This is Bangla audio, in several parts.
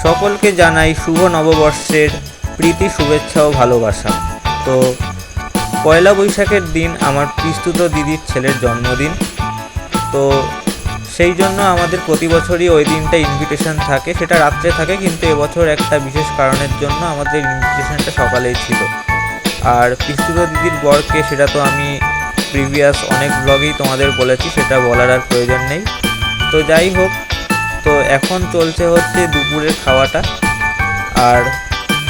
সকলকে জানাই শুভ নববর্ষের প্রীতি, শুভেচ্ছা ও ভালোবাসা। তো পয়লা বৈশাখের দিন আমার পিস্তুত দিদির ছেলের জন্মদিন। তো সেই জন্য আমাদের প্রতি বছরই ওই দিনটা ইনভিটেশন থাকে, সেটা রাত্রে থাকে, কিন্তু এবছর একটা বিশেষ কারণের জন্য আমাদের ইনভিটেশনটা সকালেই ছিল। আর পিস্তুত দিদির বরকে সেটা তো আমি প্রিভিয়াস অনেক ব্লগেই তোমাদের বলেছি, সেটা বলার আর প্রয়োজন নেই। তো যাই হোক, তো এখন চলছে হচ্ছে দুপুরের খাওয়াটা। আর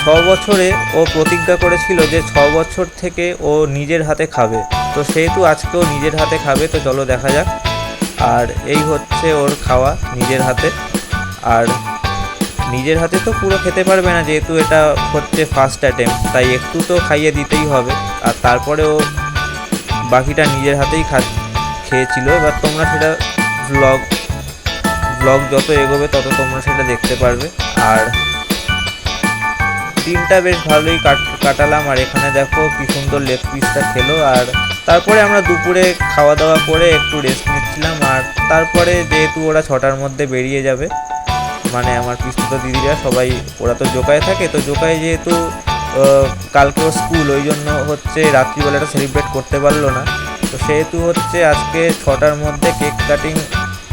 6 বছরে ও প্রতিজ্ঞা করেছিল যে 6 বছর থেকে ও নিজের হাতে খাবে, তো সেহেতু আজকেও নিজের হাতে খাবে। তো চলো দেখা যাক। আর এই হচ্ছে ওর খাওয়া নিজের হাতে। আর নিজের হাতে তো পুরো খেতে পারবে না, যেহেতু এটা হচ্ছে ফার্স্ট অ্যাটেম্প, তাই একটু তো খাইয়ে দিতেই হবে। আর তারপরে ও বাকিটা নিজের হাতেই খেয়েছিল। এবার তোমরা সেটা ব্লগ যত এগোবে তত তোমরা সেটা দেখতে পারবে। আর দিনটা বেশ ভালোই কাটালাম। আর এখানে দেখো কি সুন্দর লেগ পিসটা খেলো। আর তারপরে আমরা দুপুরে খাওয়া দাওয়া করে একটু রেস্ট নিচ্ছিলাম। আর তারপরে যেহেতু ওরা 6টার মধ্যে বেরিয়ে যাবে, মানে আমার পিস্তুত দিদিরা সবাই, ওরা তো জোকায় থাকে, তো জোকায় যেহেতু কালকেও স্কুল, ওই জন্য হচ্ছে রাত্রিবেলাটা সেলিব্রেট করতে পারলো না। তো সেহেতু হচ্ছে আজকে 6টার মধ্যে কেক কাটিং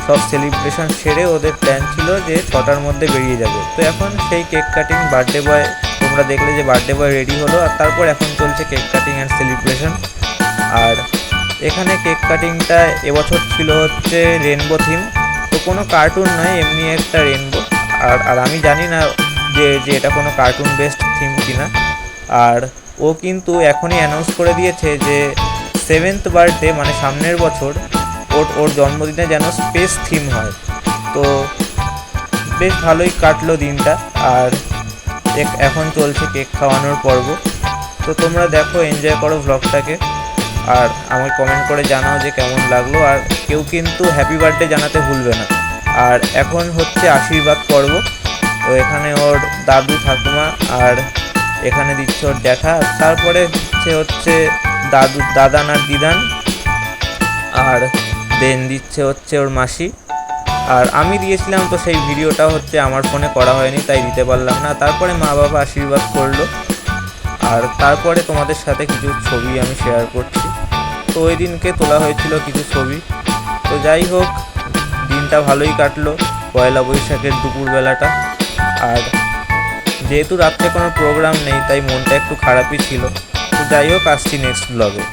সব সেলিব্রেশন সেরে ওদের প্ল্যান ছিল যে 6টার মধ্যে বেরিয়ে যাবে। তো এখন সেই কেক কাটিং, বার্থডে বয় তোমরা দেখলে যে বার্থডে বয় রেডি হলো। আর তারপর এখন চলছে কেক কাটিং অ্যান্ড সেলিব্রেশন। আর এখানে কেক কাটিংটা এবছর ছিল হচ্ছে রেনবো থিম। তো কোনো কার্টুন নয়, এমনি একটা রেনবো। আর আমি জানি না যে এটা কোনো কার্টুন বেসড থিম কিনা। আর ও কিন্তু এখনই অ্যানাউন্স করে দিয়েছে যে 7th বার্থডে, মানে সামনের বছর ওর জন্মদিনে যেন স্পেস থিম হয়। তো বেশ ভালোই কাটলো দিনটা। আর এখন চলছে কেক খাওয়ানোর পর্ব। তো তোমরা দেখো, এনজয় করো ব্লগটাকে। আর আমার কমেন্ট করে জানাও যে কেমন লাগলো। আর কেউ কিন্তু হ্যাপি বার্থডে জানাতে ভুলবে না। আর এখন হচ্ছে আশীর্বাদ পর্ব। তো এখানে ওর দাদু ঠাকুমা, আর এখানে দিচ্ছে ওর জ্যাঠা, তারপরে হচ্ছে দাদান আর দিদান, আর দেন দিচ্ছে হচ্ছে ওর মাসি। আর আমি দিয়েছিলাম, তো সেই ভিডিওটা হচ্ছে আমার ফোনে করা হয়নি, তাই দিতে পারলাম না। তারপরে মা বাবা আশীর্বাদ করলো। আর তারপরে তোমাদের সাথে কিছু ছবি আমি শেয়ার করছি। তো ওই দিনকে তোলা হয়েছিল কিছু ছবি। তো যাই হোক, দিনটা ভালোই কাটলো পয়লা বৈশাখের দুপুরবেলাটা। আর যেহেতু রাত্রে কোনো প্রোগ্রাম নেই, তাই মনটা একটু খারাপই ছিল। তো যাই হোক, আসছি নেক্সট ব্লগে।